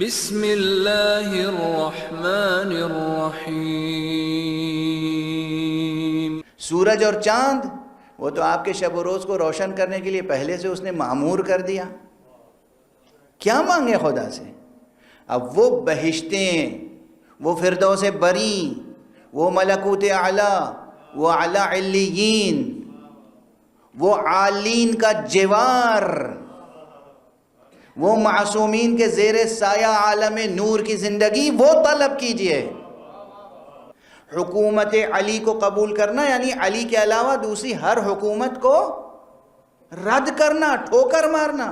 بسم اللہ الرحمن الرحیم۔ سورج اور چاند وہ تو آپ کے شب و روز کو روشن کرنے کے لیے پہلے سے اس نے معمور کر دیا، کیا مانگے خدا سے؟ اب وہ بہشتیں، وہ فردوس بری، وہ ملکوت اعلیٰ، وہ اعلیٰ علیین، وہ عالین کا جوار، وہ معصومین کے زیر سایہ عالم نور کی زندگی، وہ طلب کیجئے۔ حکومت علی کو قبول کرنا یعنی علی کے علاوہ دوسری ہر حکومت کو رد کرنا، ٹھوکر مارنا۔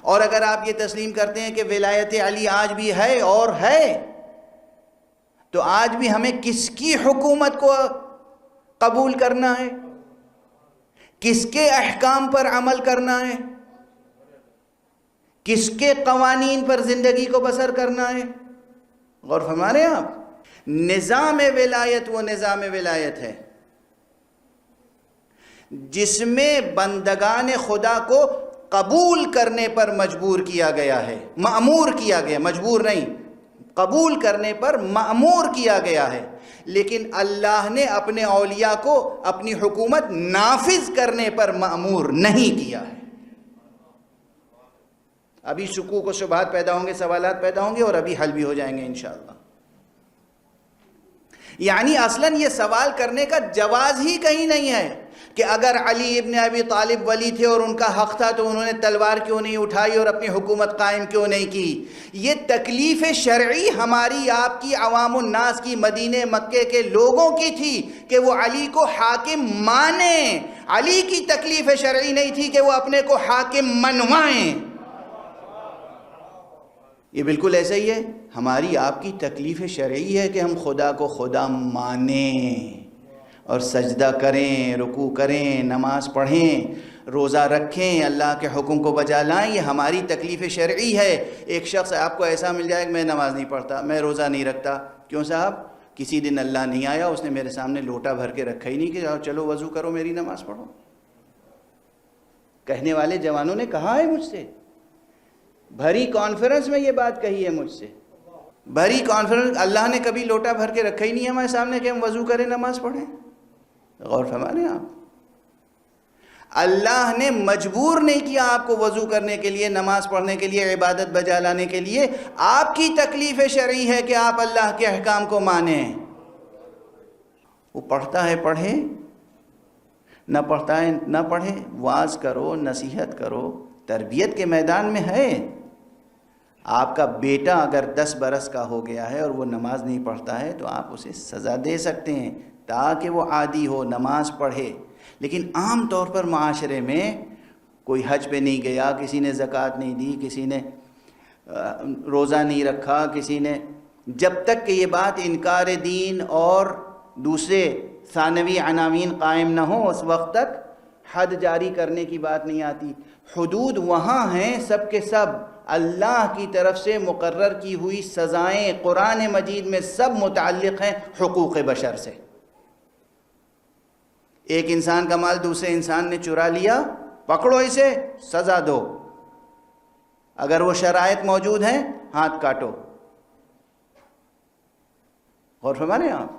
اور اگر آپ یہ تسلیم کرتے ہیں کہ ولایت علی آج بھی ہے اور ہے، تو آج بھی ہمیں کس کی حکومت کو قبول کرنا ہے؟ کس کے احکام پر عمل کرنا ہے؟ کس کے قوانین پر زندگی کو بسر کرنا ہے؟ غور فرما رہے ہیں آپ؟ نظام ولایت وہ نظام ولایت ہے جس میں بندگان خدا کو قبول کرنے پر مجبور کیا گیا ہے، مأمور کیا گیا، مجبور نہیں، قبول کرنے پر مأمور کیا گیا ہے، لیکن اللہ نے اپنے اولیاء کو اپنی حکومت نافذ کرنے پر مأمور نہیں کیا ہے۔ ابھی شکوک و شبہات پیدا ہوں گے، سوالات پیدا ہوں گے، اور ابھی حل بھی ہو جائیں گے انشاءاللہ۔ یعنی اصلاً یہ سوال کرنے کا جواز ہی کہیں نہیں ہے کہ اگر علی ابن ابی طالب ولی تھے اور ان کا حق تھا تو انہوں نے تلوار کیوں نہیں اٹھائی اور اپنی حکومت قائم کیوں نہیں کی؟ یہ تکلیف شرعی ہماری آپ کی عوام الناس کی، مدینہ مکے کے لوگوں کی تھی کہ وہ علی کو حاکم مانیں۔ علی کی تکلیف شرعی نہیں تھی کہ وہ اپنے کو حاکم منوائیں۔ یہ بالکل ایسا ہی ہے، ہماری آپ کی تکلیف شرعی ہے کہ ہم خدا کو خدا مانیں اور سجدہ کریں، رکوع کریں، نماز پڑھیں، روزہ رکھیں، اللہ کے حکم کو بجا لائیں، یہ ہماری تکلیف شرعی ہے۔ ایک شخص آپ کو ایسا مل جائے کہ میں نماز نہیں پڑھتا، میں روزہ نہیں رکھتا، کیوں صاحب؟ کسی دن اللہ نہیں آیا، اس نے میرے سامنے لوٹا بھر کے رکھا ہی نہیں کہ چلو وضو کرو میری نماز پڑھو۔ کہنے والے جوانوں نے کہا ہے مجھ سے، بھری کانفرنس میں یہ بات کہی ہے مجھ سے، بھری کانفرنس، اللہ نے کبھی لوٹا بھر کے رکھا ہی نہیں ہے ہمارے سامنے کہ ہم وضو کریں، نماز پڑھیں۔ غور فرما رہے ہیں آپ؟ اللہ نے مجبور نہیں کیا آپ کو وضو کرنے کے لیے، نماز پڑھنے کے لیے، عبادت بجا لانے کے لیے۔ آپ کی تکلیف شرعی ہے کہ آپ اللہ کے احکام کو مانیں۔ وہ پڑھتا ہے پڑھے، نہ پڑھتا ہے نہ پڑھے، واعظ کرو، نصیحت کرو، تربیت کے میدان میں ہے۔ آپ کا بیٹا اگر 10 برس کا ہو گیا ہے اور وہ نماز نہیں پڑھتا ہے تو آپ اسے سزا دے سکتے ہیں تاکہ وہ عادی ہو، نماز پڑھے۔ لیکن عام طور پر معاشرے میں کوئی حج پہ نہیں گیا، کسی نے زکوٰۃ نہیں دی، کسی نے روزہ نہیں رکھا، کسی نے، جب تک کہ یہ بات انکار دین اور دوسرے ثانوی عناوین قائم نہ ہو اس وقت تک حد جاری کرنے کی بات نہیں آتی۔ حدود وہاں ہیں سب کے سب، اللہ کی طرف سے مقرر کی ہوئی سزائیں قرآن مجید میں سب متعلق ہیں حقوق بشر سے۔ ایک انسان کا مال دوسرے انسان نے چرا لیا، پکڑو اسے، سزا دو، اگر وہ شرائط موجود ہیں ہاتھ کاٹو۔ غور فرما رہے ہیں آپ؟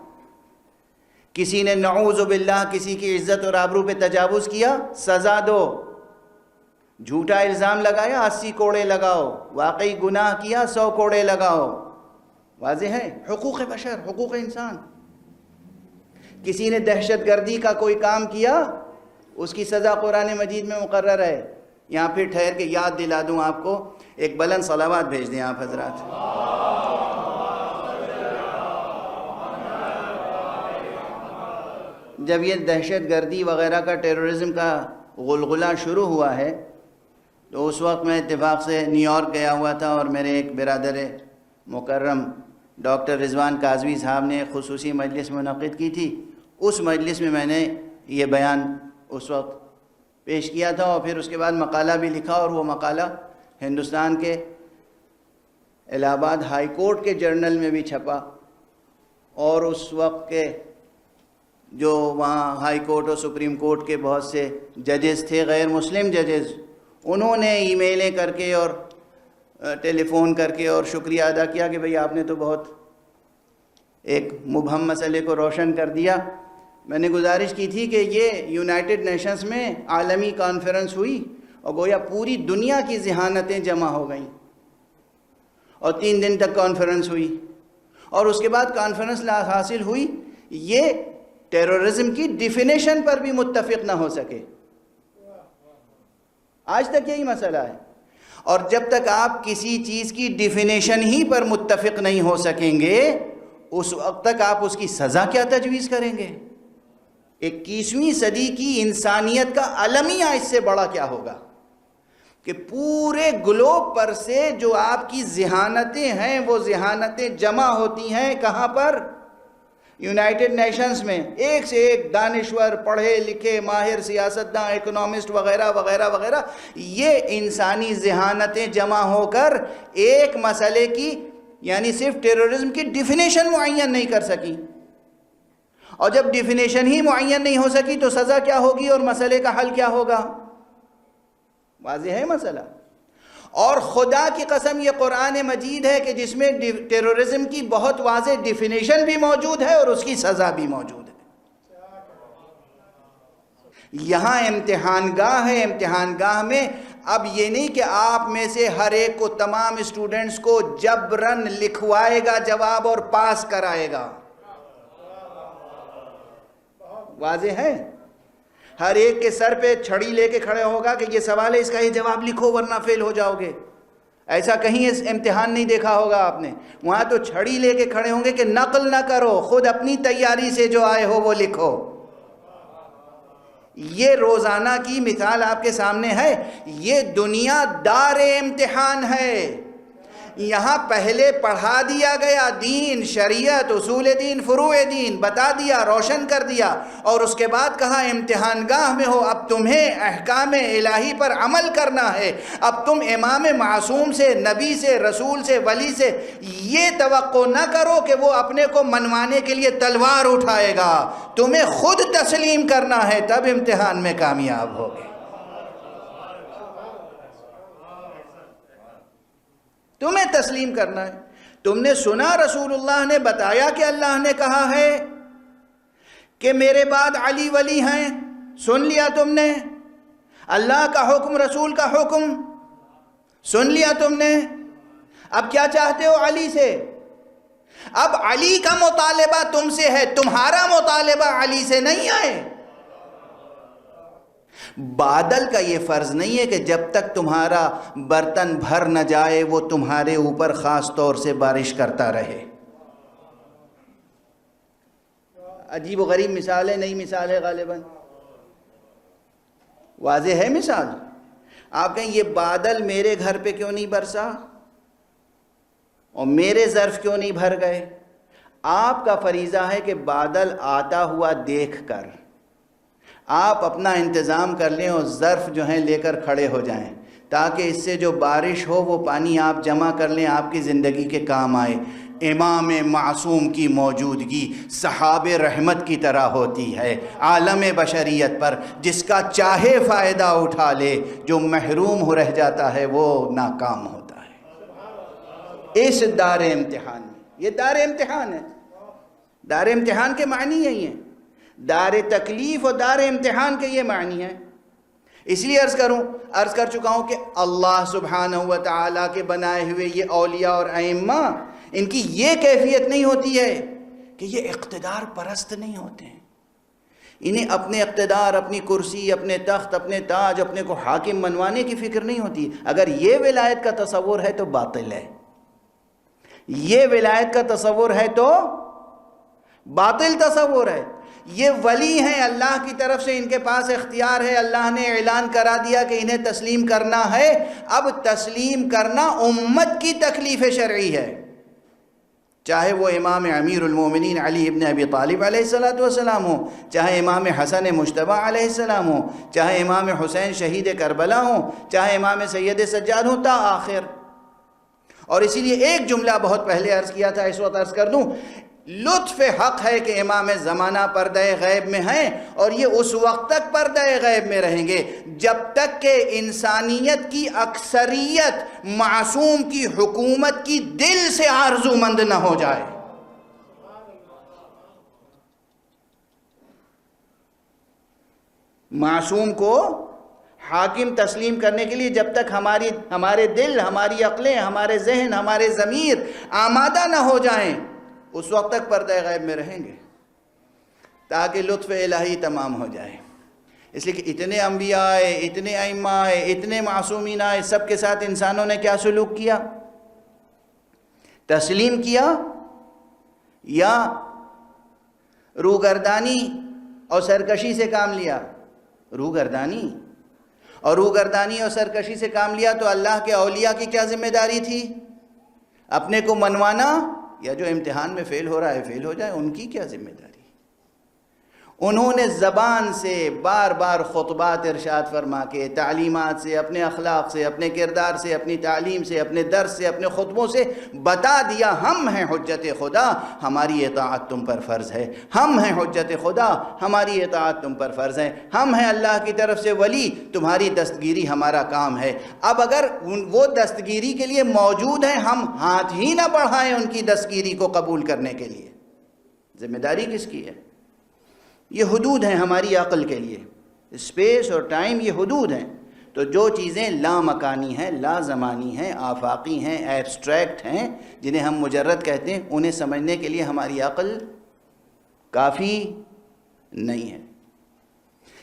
کسی نے نعوذ باللہ کسی کی عزت اور آبرو پہ تجاوز کیا، سزا دو۔ جھوٹا الزام لگایا، 80 کوڑے لگاؤ، واقعی گناہ کیا، 100 کوڑے لگاؤ۔ واضح ہے، حقوق بشر، حقوق انسان۔ کسی نے دہشت گردی کا کوئی کام کیا، اس کی سزا قرآن مجید میں مقرر ہے۔ یہاں پھر ٹھہر کے یاد دلا دوں آپ کو، ایک بلند صلوات بھیج دیں آپ حضرات۔ جب یہ دہشت گردی وغیرہ کا، ٹیررزم کا غلغلہ شروع ہوا ہے تو اس وقت میں اتفاق سے نیو یارک گیا ہوا تھا، اور میرے ایک برادر مکرم ڈاکٹر رضوان کاظمی صاحب نے خصوصی مجلس منعقد کی تھی۔ اس مجلس میں میں نے یہ بیان اس وقت پیش کیا تھا، اور پھر اس کے بعد مقالہ بھی لکھا، اور وہ مقالہ ہندوستان کے الہ آباد ہائی کورٹ کے جرنل میں بھی چھپا۔ اور اس وقت کے جو وہاں ہائی کورٹ اور سپریم کورٹ کے بہت سے ججز تھے، غیر مسلم ججز، انہوں نے ای میلیں کر کے اور ٹیلی فون کر کے اور شکریہ ادا کیا کہ بھئی آپ نے تو بہت ایک مبہم مسئلے کو روشن کر دیا۔ میں نے گزارش کی تھی کہ یہ یونائٹڈ نیشنز میں عالمی کانفرنس ہوئی اور گویا پوری دنیا کی ذہانتیں جمع ہو گئیں اور 3 دن تک کانفرنس ہوئی، اور اس کے بعد کانفرنس حاصل ہوئی یہ ٹیررزم کی ڈیفینیشن پر بھی متفق نہ ہو سکے۔ آج تک یہی مسئلہ ہے، اور جب تک آپ کسی چیز کی ڈیفینیشن ہی پر متفق نہیں ہو سکیں گے اس وقت تک آپ اس کی سزا کیا تجویز کریں گے؟ 21ویں صدی کی انسانیت کا المیہ اس سے بڑا کیا ہوگا کہ پورے گلوب پر سے جو آپ کی ذہانتیں ہیں وہ ذہانتیں جمع ہوتی ہیں کہاں پر؟ یونائٹڈ نیشنز میں، ایک سے ایک دانشور، پڑھے لکھے، ماہر سیاستداں، اکنامسٹ وغیرہ وغیرہ وغیرہ، یہ انسانی ذہانتیں جمع ہو کر ایک مسئلے کی یعنی صرف ٹیررزم کی ڈیفینیشن معین نہیں کر سکی، اور جب ڈیفینیشن ہی معین نہیں ہو سکی تو سزا کیا ہوگی اور مسئلے کا حل کیا ہوگا؟ واضح ہے مسئلہ۔ اور خدا کی قسم یہ قرآن مجید ہے کہ جس میں ٹیررزم کی بہت واضح ڈیفینیشن بھی موجود ہے اور اس کی سزا بھی موجود ہے۔ یہاں امتحان گاہ ہے، امتحان گاہ میں اب یہ نہیں کہ آپ میں سے ہر ایک کو، تمام اسٹوڈنٹس کو جبراً لکھوائے گا جواب اور پاس کرائے گا۔ واضح ہے؟ ہر ایک کے سر پہ چھڑی لے کے کھڑے ہوگا کہ یہ سوال ہے، اس کا یہ جواب لکھو ورنہ فیل ہو جاؤ گے۔ ایسا کہیں اس امتحان نہیں دیکھا ہوگا آپ نے، وہاں تو چھڑی لے کے کھڑے ہوں گے کہ نقل نہ کرو، خود اپنی تیاری سے جو آئے ہو وہ لکھو۔ یہ روزانہ کی مثال آپ کے سامنے ہے۔ یہ دنیا دار امتحان ہے۔ یہاں پہلے پڑھا دیا گیا دین، شریعت، اصول دین، فروع دین بتا دیا، روشن کر دیا، اور اس کے بعد کہا امتحان گاہ میں ہو، اب تمہیں احکام الہی پر عمل کرنا ہے۔ اب تم امام معصوم سے، نبی سے، رسول سے، ولی سے یہ توقع نہ کرو کہ وہ اپنے کو منوانے کے لیے تلوار اٹھائے گا، تمہیں خود تسلیم کرنا ہے، تب امتحان میں کامیاب ہوگے۔ تمہیں تسلیم کرنا ہے۔ تم نے سنا رسول اللہ نے بتایا کہ اللہ نے کہا ہے کہ میرے بعد علی ولی ہیں، سن لیا تم نے؟ اللہ کا حکم، رسول کا حکم سن لیا تم نے؟ اب کیا چاہتے ہو علی سے؟ اب علی کا مطالبہ تم سے ہے، تمہارا مطالبہ علی سے نہیں ہے۔ بادل کا یہ فرض نہیں ہے کہ جب تک تمہارا برتن بھر نہ جائے وہ تمہارے اوپر خاص طور سے بارش کرتا رہے۔ عجیب و غریب مثال ہے، نئی مثال ہے غالباً، واضح ہے مثال۔ آپ کہیں یہ بادل میرے گھر پہ کیوں نہیں برسا اور میرے ظرف کیوں نہیں بھر گئے؟ آپ کا فریضہ ہے کہ بادل آتا ہوا دیکھ کر آپ اپنا انتظام کر لیں اور ظرف جو ہیں لے کر کھڑے ہو جائیں، تاکہ اس سے جو بارش ہو وہ پانی آپ جمع کر لیں، آپ کی زندگی کے کام آئے۔ امام معصوم کی موجودگی سحاب رحمت کی طرح ہوتی ہے عالم بشریت پر، جس کا چاہے فائدہ اٹھا لے، جو محروم ہو رہ جاتا ہے وہ ناکام ہوتا ہے۔ اس دار امتحان میں، یہ دار امتحان ہے، دار امتحان کے معنی یہی ہیں، دار تکلیف اور دار امتحان کے یہ معنی ہیں۔ اس لیے عرض کر چکا ہوں کہ اللہ سبحانہ و تعالیٰ کے بنائے ہوئے یہ اولیاء اور ائمہ، ان کی یہ کیفیت نہیں ہوتی ہے کہ یہ اقتدار پرست نہیں ہوتے ہیں۔ انہیں اپنے اقتدار، اپنی کرسی، اپنے تخت، اپنے تاج، اپنے کو حاکم منوانے کی فکر نہیں ہوتی۔ اگر یہ ولایت کا تصور ہے تو باطل ہے، یہ ولایت کا تصور ہے تو باطل تصور ہے۔ یہ ولی ہیں، اللہ کی طرف سے ان کے پاس اختیار ہے، اللہ نے اعلان کرا دیا کہ انہیں تسلیم کرنا ہے۔ اب تسلیم کرنا امت کی تکلیف شرعی ہے، چاہے وہ امام امیر المومنین علی ابن ابی طالب علیہ السلام ہو، چاہے امام حسن مجتبی علیہ السلام ہو، چاہے امام حسین شہید کربلا ہوں، چاہے امام سید سجاد ہوں، تا آخر۔ اور اسی لیے ایک جملہ بہت پہلے عرض کیا تھا، اس وقت عرض کر دوں، لطف حق ہے کہ امام زمانہ پردہ غیب میں ہیں، اور یہ اس وقت تک پردہ غیب میں رہیں گے جب تک کہ انسانیت کی اکثریت معصوم کی حکومت کی دل سے آرزو مند نہ ہو جائے۔ معصوم کو حاکم تسلیم کرنے کے لیے جب تک ہمارے دل، ہماری عقلیں، ہمارے ذہن، ہمارے ضمیر آمادہ نہ ہو جائیں، اس وقت تک پردہ غیب میں رہیں گے تاکہ لطف الہی تمام ہو جائے۔ اس لیے کہ اتنے انبیاء آئے، اتنے ائمہ آئے، اتنے معصومین آئے، سب کے ساتھ انسانوں نے کیا سلوک کیا؟ تسلیم کیا یا روگردانی اور سرکشی سے کام لیا؟ روگردانی اور سرکشی سے کام لیا۔ تو اللہ کے اولیاء کی کیا ذمہ داری تھی؟ اپنے کو منوانا، یا جو امتحان میں فیل ہو رہا ہے فیل ہو جائے، ان کی کیا ذمہ داری؟ انہوں نے زبان سے بار بار خطبات ارشاد فرما کے، تعلیمات سے، اپنے اخلاق سے، اپنے کردار سے، اپنی تعلیم سے، اپنے درس سے، اپنے خطبوں سے بتا دیا ہم ہیں حجت خدا، ہماری اطاعت تم پر فرض ہے۔ ہم ہیں حجت خدا، ہماری اطاعت تم پر فرض ہے۔ ہم ہیں اللہ کی طرف سے ولی، تمہاری دستگیری ہمارا کام ہے۔ اب اگر وہ دستگیری کے لیے موجود ہیں، ہم ہاتھ ہی نہ بڑھائیں ان کی دستگیری کو قبول کرنے کے لیے، ذمہ داری کس کی ہے؟ یہ حدود ہیں ہماری عقل کے لیے، اسپیس اور ٹائم یہ حدود ہیں۔ تو جو چیزیں لا مکانی ہیں، لا زمانی ہیں، آفاقی ہیں، ایبسٹریکٹ ہیں، جنہیں ہم مجرد کہتے ہیں، انہیں سمجھنے کے لیے ہماری عقل کافی نہیں ہے۔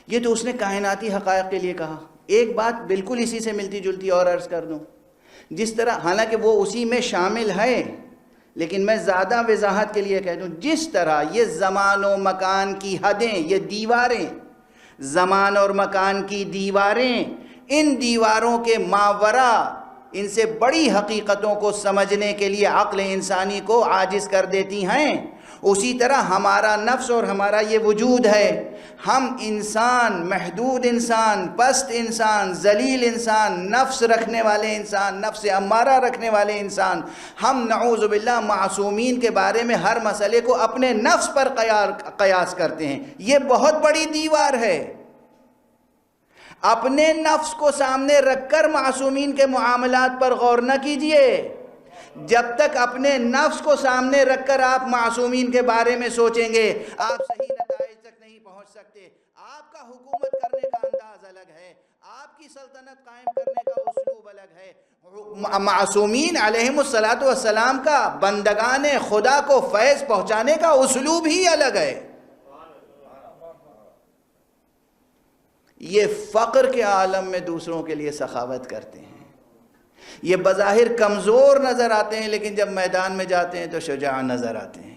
یہ تو اس نے کائناتی حقائق کے لیے کہا۔ ایک بات بالکل اسی سے ملتی جلتی اور عرض کر دوں، جس طرح حالانکہ وہ اسی میں شامل ہے، لیکن میں زیادہ وضاحت کے لیے کہہ دوں، جس طرح یہ زمان و مکان کی حدیں، یہ دیواریں، زمان اور مکان کی دیواریں، ان دیواروں کے ماورا ان سے بڑی حقیقتوں کو سمجھنے کے لیے عقل انسانی کو عاجز کر دیتی ہیں، اسی طرح ہمارا نفس اور ہمارا یہ وجود ہے۔ ہم انسان، محدود انسان، پست انسان، ذلیل انسان، نفس رکھنے والے انسان، نفس امارہ رکھنے والے انسان، ہم نعوذ باللہ معصومین کے بارے میں ہر مسئلے کو اپنے نفس پر قیاس کرتے ہیں۔ یہ بہت بڑی دیوار ہے۔ اپنے نفس کو سامنے رکھ کر معصومین کے معاملات پر غور نہ کیجئے۔ جب تک اپنے نفس کو سامنے رکھ کر آپ معصومین کے بارے میں سوچیں گے، آپ صحیح نتائج تک نہیں پہنچ سکتے۔ آپ کا حکومت کرنے کا انداز الگ ہے، آپ کی سلطنت قائم کرنے کا اسلوب الگ ہے۔ معصومین علیہم السلام کا بندگان خدا کو فیض پہنچانے کا اسلوب ہی الگ ہے۔ یہ فقر کے عالم میں دوسروں کے لیے سخاوت کرتے ہیں، یہ بظاہر کمزور نظر آتے ہیں، لیکن جب میدان میں جاتے ہیں تو شجاع نظر آتے ہیں۔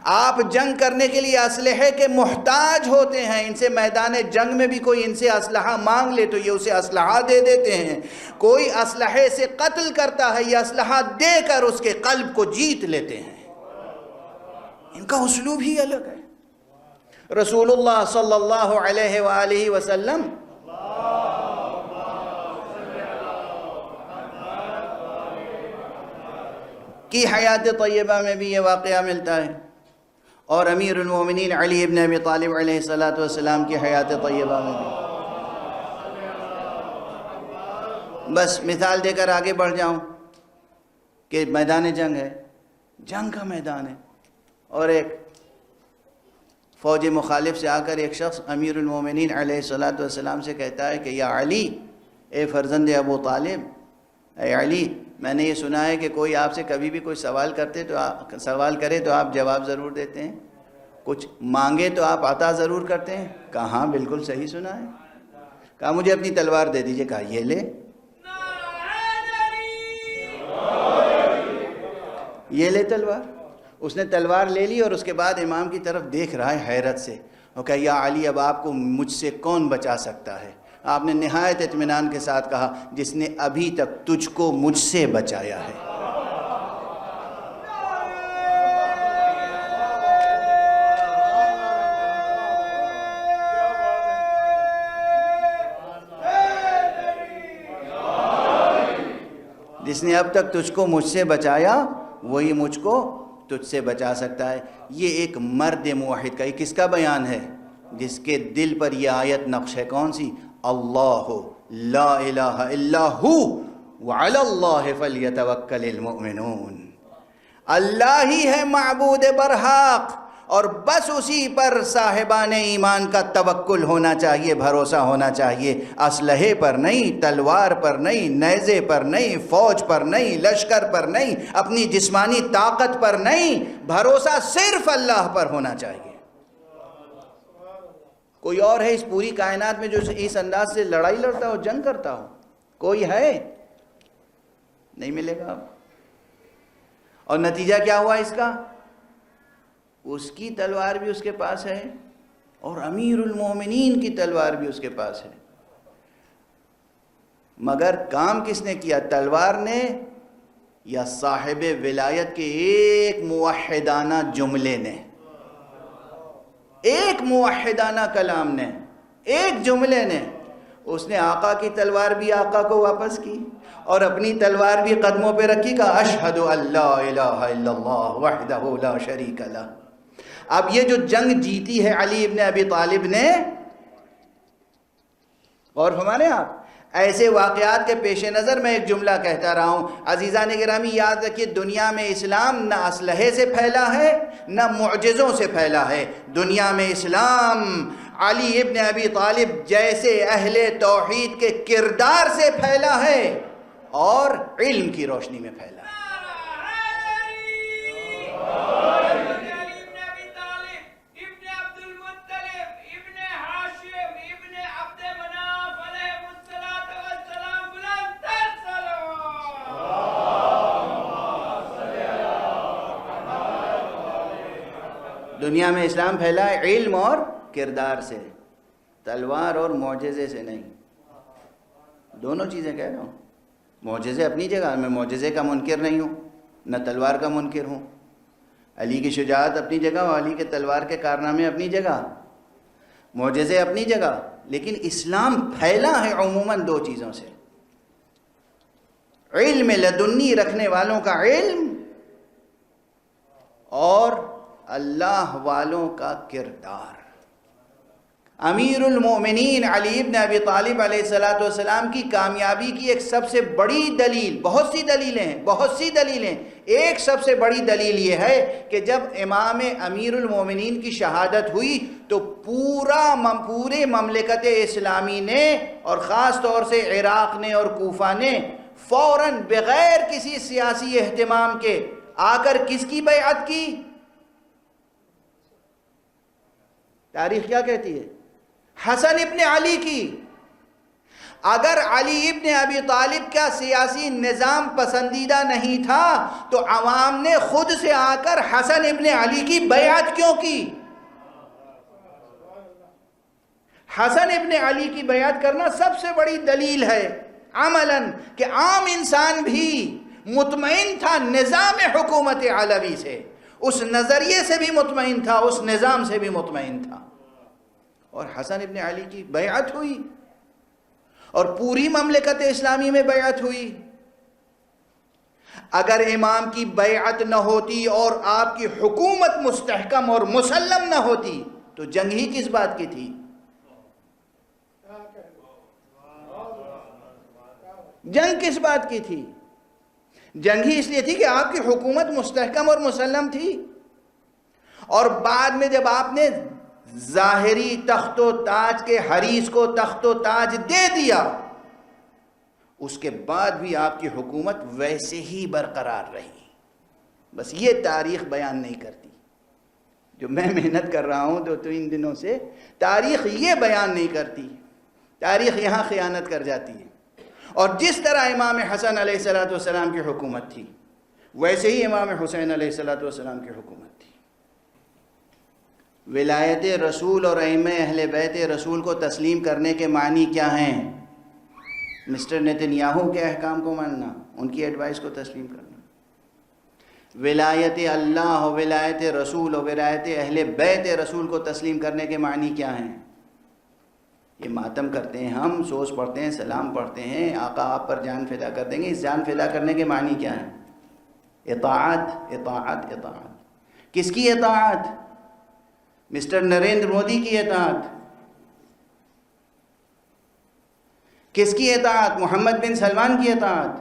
آپ جنگ کرنے کے لیے اسلحے کے محتاج ہوتے ہیں، ان سے میدان جنگ میں بھی کوئی ان سے اسلحہ مانگ لے تو یہ اسے اسلحہ دے دیتے ہیں۔ کوئی اسلحے سے قتل کرتا ہے، یہ اسلحہ دے کر اس کے قلب کو جیت لیتے ہیں۔ ان کا اسلوب ہی الگ ہے۔ رسول اللہ صلی اللہ علیہ وآلہ وسلم کی حیات طیبہ میں بھی یہ واقعہ ملتا ہے، اور امیر المومنین علی ابن ابی طالب علیہ السلام کی حیات طیبہ میں بھی۔ بس مثال دے کر آگے بڑھ جاؤں کہ میدان جنگ ہے، جنگ کا میدان ہے، اور ایک فوج مخالف سے آ کر ایک شخص امیر المومنین علیہ السلام سے کہتا ہے کہ یا علی، اے فرزند ابو طالب، اے علی، میں نے یہ سنا ہے کہ کوئی آپ سے کبھی بھی کوئی سوال کرے تو آپ جواب ضرور دیتے ہیں، کچھ مانگے تو آپ عطا ضرور کرتے ہیں۔ کہا ہاں بالکل صحیح سنا ہے۔ کہا مجھے اپنی تلوار دے دیجئے۔ کہا یہ لے، یہ لے تلوار۔ اس نے تلوار لے لی اور اس کے بعد امام کی طرف دیکھ رہا ہے حیرت سے، اور کہا یا علی، اب آپ کو مجھ سے کون بچا سکتا ہے؟ آپ نے نہایت اطمینان کے ساتھ کہا جس نے ابھی تک تجھ کو مجھ سے بچایا ہے۔ جس نے اب تک تجھ کو مجھ سے بچایا وہی مجھ کو تجھ سے بچا سکتا ہے؟ یہ ایک مرد موحد کا، یہ کس کا بیان ہے؟ جس کے دل پر یہ آیت نقش ہے، کون سی؟ اللہ لا الہ الا ہو وعلی اللہ فلیتوکل المؤمنون، اللہ ہی ہے معبود برحق اور بس اسی پر صاحبان ایمان کا توکل ہونا چاہیے، بھروسہ ہونا چاہیے، اسلحے پر نہیں، تلوار پر نہیں، نیزے پر نہیں، فوج پر نہیں، لشکر پر نہیں، اپنی جسمانی طاقت پر نہیں، بھروسہ صرف اللہ پر ہونا چاہیے۔ کوئی اور ہے اس پوری کائنات میں جو اس انداز سے لڑائی لڑتا ہو، جنگ کرتا ہو؟ کوئی ہے؟ نہیں ملے گا اب۔ اور نتیجہ کیا ہوا اس کا؟ اس کی تلوار بھی اس کے پاس ہے اور امیر المومنین کی تلوار بھی اس کے پاس ہے، مگر کام کس نے کیا؟ تلوار نے یا صاحب ولایت کے ایک موحدانہ جملے نے، ایک موحدانہ کلام نے، ایک جملے نے؟ اس نے آقا کی تلوار بھی آقا کو واپس کی اور اپنی تلوار بھی قدموں پہ رکھی، کہا اشہد ان لا الہ الا اللہ وحدہ لا شریک لہ۔ اب یہ جو جنگ جیتی ہے علی ابن ابی طالب نے، اور ہمارے آپ ایسے واقعات کے پیش نظر میں ایک جملہ کہتا رہا ہوں، عزیزان گرامی یاد رکھیے، دنیا میں اسلام نہ اسلحے سے پھیلا ہے نہ معجزوں سے پھیلا ہے، دنیا میں اسلام علی ابن ابی طالب جیسے اہل توحید کے کردار سے پھیلا ہے اور علم کی روشنی میں پھیلا ہے۔ دنیا میں اسلام پھیلا ہے علم اور کردار سے، تلوار اور معجزے سے نہیں۔ دونوں چیزیں کہہ رہا ہوں، معجزے اپنی جگہ، میں معجزے کا منکر نہیں ہوں نہ تلوار کا منکر ہوں، علی کی شجاعت اپنی جگہ اور علی کے تلوار کے کارنامے اپنی جگہ، معجزے اپنی جگہ، لیکن اسلام پھیلا ہے عموماً دو چیزوں سے، علم لدنی رکھنے والوں کا علم اور اللہ والوں کا کردار۔ امیر المومنین علی ابن ابی طالب علیہ السلام کی کامیابی کی ایک سب سے بڑی دلیل، بہت سی دلیلیں، ایک سب سے بڑی دلیل یہ ہے کہ جب امام امیر المومنین کی شہادت ہوئی تو پورے مملکت اسلامی نے اور خاص طور سے عراق نے اور کوفہ نے فوراً بغیر کسی سیاسی اہتمام کے آ کر کس کی بیعت کی؟ تاریخ کیا کہتی ہے؟ حسن ابن علی کی۔ اگر علی ابن ابی طالب کا سیاسی نظام پسندیدہ نہیں تھا تو عوام نے خود سے آ کر حسن ابن علی کی بیعت کیوں کی؟ حسن ابن علی کی بیعت کرنا سب سے بڑی دلیل ہے عملاً کہ عام انسان بھی مطمئن تھا نظام حکومت علوی سے، اس نظریے سے بھی مطمئن تھا، اس نظام سے بھی مطمئن تھا، اور حسن ابن علی کی بیعت ہوئی اور پوری مملکت اسلامی میں بیعت ہوئی۔ اگر امام کی بیعت نہ ہوتی اور آپ کی حکومت مستحکم اور مسلم نہ ہوتی تو جنگ ہی کس بات کی تھی؟ جنگ کس بات کی تھی؟ جنگ ہی اس لیے تھی کہ آپ کی حکومت مستحکم اور مسلم تھی، اور بعد میں جب آپ نے ظاہری تخت و تاج کے حریص کو تخت و تاج دے دیا، اس کے بعد بھی آپ کی حکومت ویسے ہی برقرار رہی۔ بس یہ تاریخ بیان نہیں کرتی، جو میں محنت کر رہا ہوں تو ان دنوں سے تاریخ یہ بیان نہیں کرتی، تاریخ یہاں خیانت کر جاتی ہے۔ اور جس طرح امام حسن علیہ السلام کی حکومت تھی ویسے ہی امام حسین علیہ السلام کی حکومت تھی۔ ولایت رسول اور ائمہ اہل بیت رسول کو تسلیم کرنے کے معنی کیا ہیں؟ مسٹر نتنیاہو کے احکام کو ماننا، ان کی ایڈوائس کو تسلیم کرنا۔ ولایت اللہ و ولایت رسول و ولایت اہل بیت رسول کو تسلیم کرنے کے معنی کیا ہیں؟ یہ ماتم کرتے ہیں ہم، سوز پڑھتے ہیں، سلام پڑھتے ہیں، آقا آپ پر جان فدا کر دیں گے، اس جان فدا کرنے کے معنی کیا ہیں؟ اطاعت اطاعت اطاعت۔ کس کی اطاعت؟ مسٹر نریندر مودی کی اطاعت؟ کس کی اطاعت؟ محمد بن سلمان کی اطاعت؟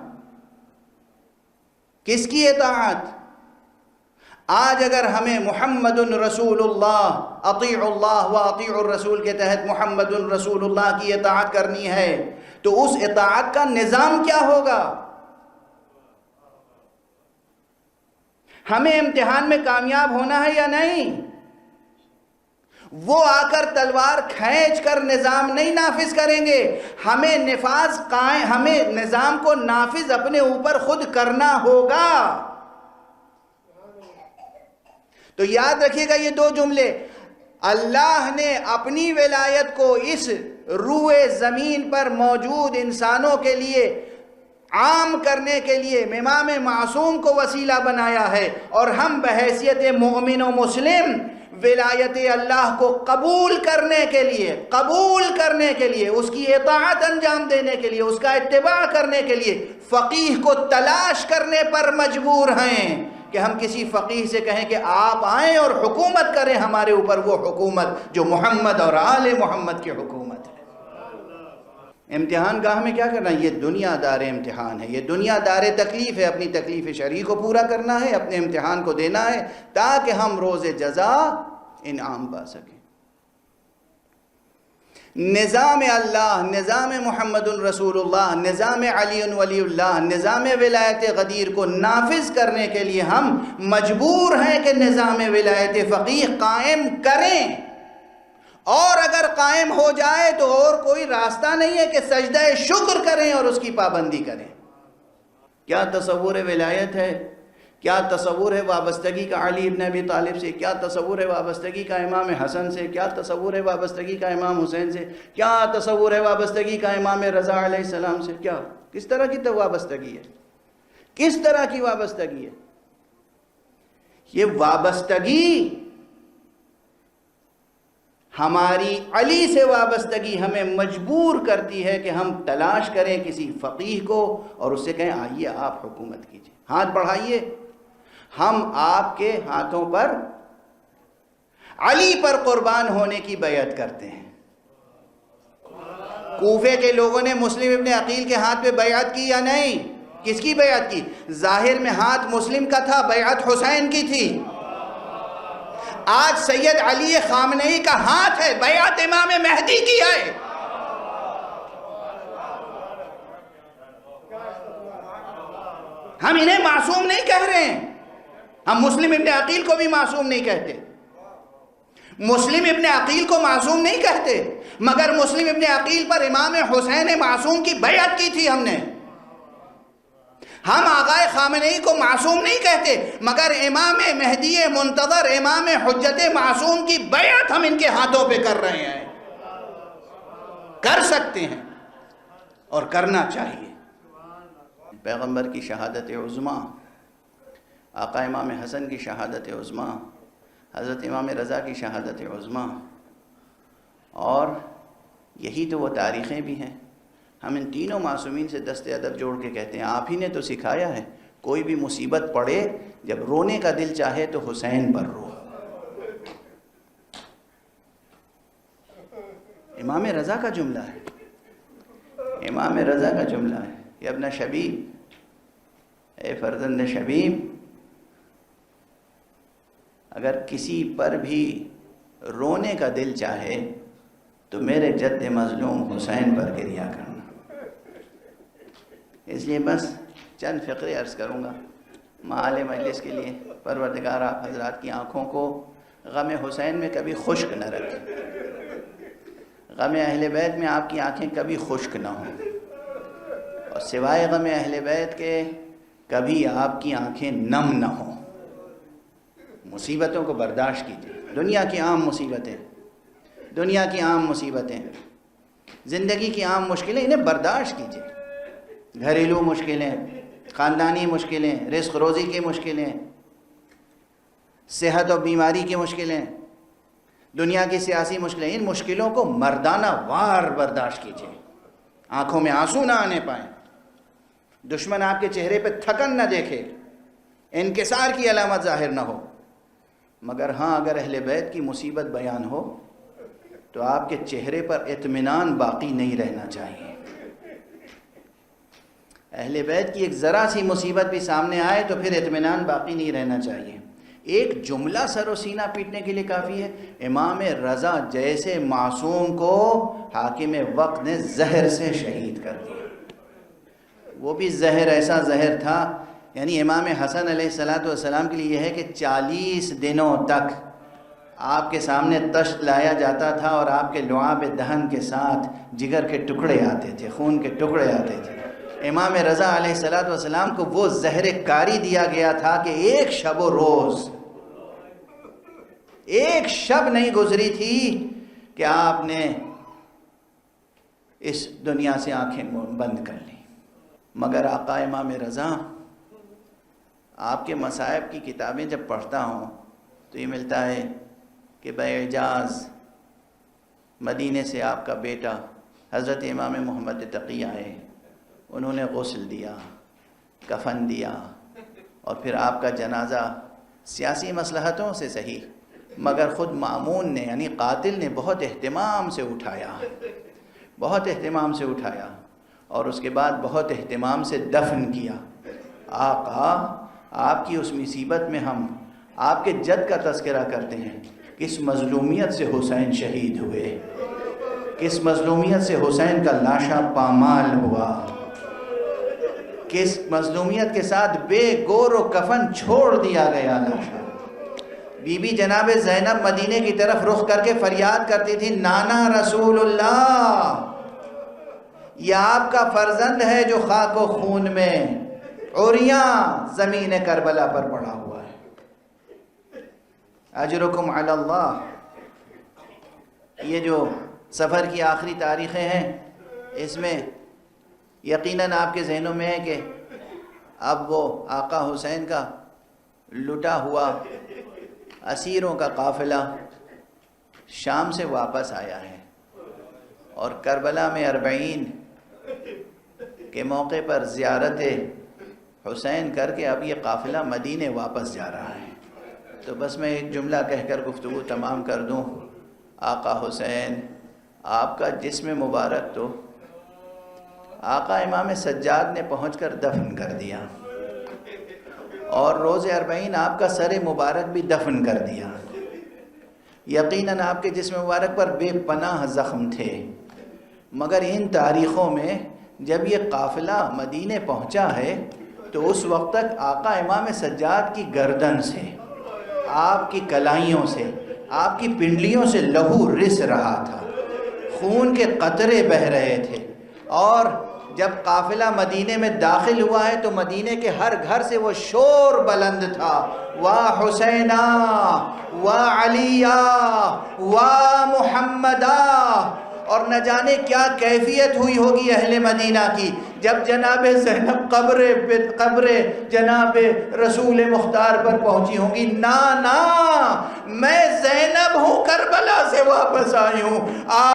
کس کی اطاعت؟ آج اگر ہمیں محمد رسول اللہ، اطیعوا اللہ و اطیعوا الرسول کے تحت محمد رسول اللہ کی اطاعت کرنی ہے تو اس اطاعت کا نظام کیا ہوگا؟ ہمیں امتحان میں کامیاب ہونا ہے یا نہیں؟ وہ آ کر تلوار کھینچ کر نظام نہیں نافذ کریں گے، ہمیں نظام کو نافذ اپنے اوپر خود کرنا ہوگا۔ تو یاد رکھیے گا یہ دو جملے، اللہ نے اپنی ولایت کو اس روئے زمین پر موجود انسانوں کے لیے عام کرنے کے لیے امام معصوم کو وسیلہ بنایا ہے، اور ہم بحیثیت مومن و مسلم ولایت اللہ کو قبول کرنے کے لیے اس کی اطاعت انجام دینے کے لیے، اس کا اتباع کرنے کے لیے فقیہ کو تلاش کرنے پر مجبور ہیں کہ ہم کسی فقیہ سے کہیں کہ آپ آئیں اور حکومت کریں ہمارے اوپر، وہ حکومت جو محمد اور آل محمد کی حکومت ہے۔ امتحان گاہ میں کیا کرنا ہے؟ یہ دنیا دار امتحان ہے، یہ دنیا دار تکلیف ہے، اپنی تکلیف شرعی کو پورا کرنا ہے، اپنے امتحان کو دینا ہے تاکہ ہم روز جزا انعام پا سکیں۔ نظام اللہ، نظام محمد الرسول اللہ، نظام علی ولی اللہ، نظام ولایت غدیر کو نافذ کرنے کے لیے ہم مجبور ہیں کہ نظام ولایت فقیہ قائم کریں، اور اگر قائم ہو جائے تو اور کوئی راستہ نہیں ہے کہ سجدہ شکر کریں اور اس کی پابندی کریں۔ کیا تصور ولایت ہے؟ کیا تصور ہے وابستگی کا علی ابن ابی طالب سے؟ کیا تصور ہے وابستگی کا امام حسن سے؟ کیا تصور ہے وابستگی کا امام حسین سے؟ کیا تصور ہے وابستگی کا امام رضا علیہ السلام سے؟ کیا کس طرح کی وابستگی ہے؟ کس طرح کی وابستگی ہے؟ یہ وابستگی ہماری علی سے وابستگی ہمیں مجبور کرتی ہے کہ ہم تلاش کریں کسی فقیہ کو اور اس سے کہیں آئیے آپ حکومت کیجئے، ہاتھ بڑھائیے، ہم آپ کے ہاتھوں پر علی پر قربان ہونے کی بیعت کرتے ہیں۔ کوفے کے لوگوں نے مسلم ابن عقیل کے ہاتھ پہ بیعت کی یا نہیں؟ کس کی بیعت کی؟ ظاہر میں ہاتھ مسلم کا تھا، بیعت حسین کی تھی۔ آج سید علی خامنئی کا ہاتھ ہے، بیعت امام مہدی کی ہے۔ ہم انہیں معصوم نہیں کہہ رہے ہیں، ہم مسلم ابن عقیل کو بھی معصوم نہیں کہتے، مسلم ابن عقیل کو معصوم نہیں کہتے، مگر مسلم ابن عقیل پر امام حسین معصوم کی بیعت کی تھی ہم نے۔ ہم آقائے خامنئی کو معصوم نہیں کہتے، مگر امام مہدی منتظر، امام حجت معصوم کی بیعت ہم ان کے ہاتھوں پہ کر رہے ہیں، کر سکتے ہیں اور کرنا چاہیے۔ پیغمبر کی شہادت عظمیٰ، آقا امام حسن کی شہادت عظمیٰ، حضرت امام رضا کی شہادت عظمیٰ، اور یہی تو وہ تاریخیں بھی ہیں۔ ہم ان تینوں معصومین سے دست ادب جوڑ کے کہتے ہیں آپ ہی نے تو سکھایا ہے، کوئی بھی مصیبت پڑے جب رونے کا دل چاہے تو حسین پر رو۔ امام رضا کا جملہ ہے، امام رضا کا جملہ ہے، یا ابن شبیب، اے فرزند شبیب، اگر کسی پر بھی رونے کا دل چاہے تو میرے جد مظلوم حسین پر گریہ کرنا۔ اس لیے بس چند فقرے عرض کروں گا معال مجلس کے لیے۔ پروردگار آپ حضرات کی آنکھوں کو غم حسین میں کبھی خشک نہ رکھے، غم اہل بیت میں آپ کی آنکھیں کبھی خشک نہ ہوں، اور سوائے غم اہل بیت کے کبھی آپ کی آنکھیں نم نہ ہوں۔ مصیبتوں کو برداشت کیجیے، دنیا کی عام مصیبتیں، دنیا کی عام مصیبتیں، زندگی کی عام مشکلیں، انہیں برداشت کیجیے۔ گھریلو مشکلیں، خاندانی مشکلیں، رزق روزی کی مشکلیں، صحت اور بیماری کی مشکلیں، دنیا کی سیاسی مشکلیں، ان مشکلوں کو مردانہ وار برداشت کیجیے، آنکھوں میں آنسو نہ آنے پائیں، دشمن آپ کے چہرے پہ تھکن نہ دیکھے، انکسار کی علامت ظاہر نہ ہو، مگر ہاں اگر اہل بیت کی مصیبت بیان ہو تو آپ کے چہرے پر اطمینان باقی نہیں رہنا چاہیے۔ اہل بیت کی ایک ذرا سی مصیبت بھی سامنے آئے تو پھر اطمینان باقی نہیں رہنا چاہیے۔ ایک جملہ سر و سینہ پیٹنے کے لیے کافی ہے۔ امام رضا جیسے معصوم کو حاکم وقت نے زہر سے شہید کر دیا، وہ بھی زہر ایسا زہر تھا، یعنی امام حسن علیہ السلام کے لیے یہ ہے کہ 40 دنوں تک آپ کے سامنے تشت لایا جاتا تھا اور آپ کے لعاب دہن کے ساتھ جگر کے ٹکڑے آتے تھے، خون کے ٹکڑے آتے تھے۔ امام رضا علیہ السلام کو وہ زہر کاری دیا گیا تھا کہ ایک شب و روز، ایک شب نہیں گزری تھی کہ آپ نے اس دنیا سے آنکھیں بند کر لی۔ مگر آقا امام رضا، آپ کے مصائب کی کتابیں جب پڑھتا ہوں تو یہ ملتا ہے کہ باعجاز مدینے سے آپ کا بیٹا حضرت امام محمد تقی آئے، انہوں نے غسل دیا، کفن دیا، اور پھر آپ کا جنازہ سیاسی مصلحتوں سے صحیح مگر خود مامون نے یعنی قاتل نے بہت اہتمام سے اٹھایا، بہت اہتمام سے اٹھایا، اور اس کے بعد بہت اہتمام سے دفن کیا۔ آقا، آپ کی اس مصیبت میں ہم آپ کے جد کا تذکرہ کرتے ہیں، کس مظلومیت سے حسین شہید ہوئے، کس مظلومیت سے حسین کا لاشا پامال ہوا، کس مظلومیت کے ساتھ بے گور و کفن چھوڑ دیا گیا لاشا۔ بی بی جناب زینب مدینے کی طرف رخ کر کے فریاد کرتی تھی، نانا رسول اللہ، یہ آپ کا فرزند ہے جو خاک و خون میں عریاں زمین کربلا پر پڑا ہوا ہے، اجرکم علی اللہ۔ یہ جو سفر کی آخری تاریخیں ہیں، اس میں یقیناً آپ کے ذہنوں میں ہے کہ اب وہ آقا حسین کا لٹا ہوا اسیروں کا قافلہ شام سے واپس آیا ہے، اور کربلا میں 40 کے موقع پر زیارت حسین کر کے اب یہ قافلہ مدینے واپس جا رہا ہے۔ تو بس میں ایک جملہ کہہ کر گفتگو تمام کر دوں، آقا حسین، آپ کا جسم مبارک تو آقا امام سجاد نے پہنچ کر دفن کر دیا، اور روز 40 آپ کا سر مبارک بھی دفن کر دیا۔ یقیناً آپ کے جسم مبارک پر بے پناہ زخم تھے، مگر ان تاریخوں میں جب یہ قافلہ مدینے پہنچا ہے تو اس وقت تک آقا امام سجاد کی گردن سے، آپ کی کلائیوں سے، آپ کی پنڈلیوں سے لہو رس رہا تھا، خون کے قطرے بہہ رہے تھے، اور جب قافلہ مدینے میں داخل ہوا ہے تو مدینے کے ہر گھر سے وہ شور بلند تھا، واہ حسینہ واہ علیہ واہ محمدہ۔ اور نہ جانے کیا کیفیت ہوئی ہوگی اہل مدینہ کی جب جناب زینب قبر جناب رسول مختار پر پہنچی ہوں گی، نا میں زینب ہوں، کربلا سے واپس آئی ہوں۔